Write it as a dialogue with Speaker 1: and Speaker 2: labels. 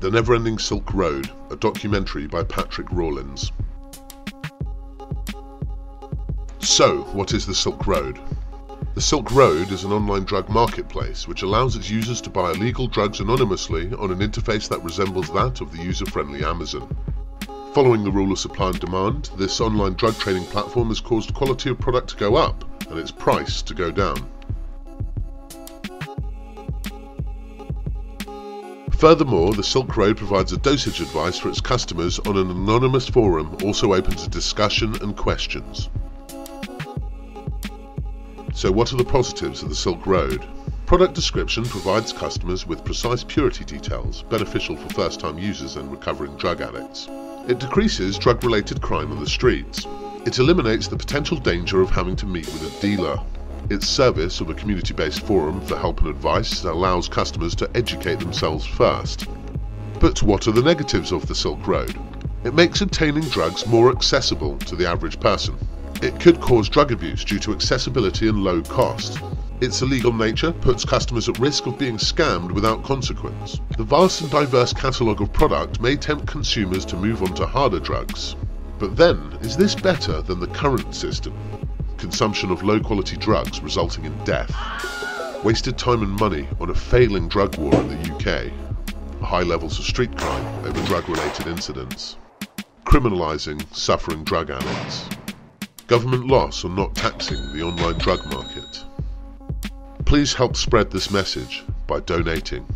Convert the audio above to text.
Speaker 1: The Never-Ending Silk Road, a documentary by Patrick Rawlins. So, what is the Silk Road? The Silk Road is an online drug marketplace which allows its users to buy illegal drugs anonymously on an interface that resembles that of the user-friendly Amazon. Following the rule of supply and demand, this online drug trading platform has caused quality of product to go up and its price to go down. Furthermore, the Silk Road provides a dosage advice for its customers on an anonymous forum also open to discussion and questions. So what are the positives of the Silk Road? Product description provides customers with precise purity details, beneficial for first-time users and recovering drug addicts. It decreases drug-related crime on the streets. It eliminates the potential danger of having to meet with a dealer. Its service of a community-based forum for help and advice allows customers to educate themselves first. But what are the negatives of the Silk Road? It makes obtaining drugs more accessible to the average person. It could cause drug abuse due to accessibility and low cost. Its illegal nature puts customers at risk of being scammed without consequence. The vast and diverse catalogue of product may tempt consumers to move on to harder drugs. But then, is this better than the current system? Consumption of low-quality drugs resulting in death, wasted time and money on a failing drug war in the UK, high levels of street crime over drug-related incidents, criminalising suffering drug addicts, government loss on not taxing the online drug market. Please help spread this message by donating.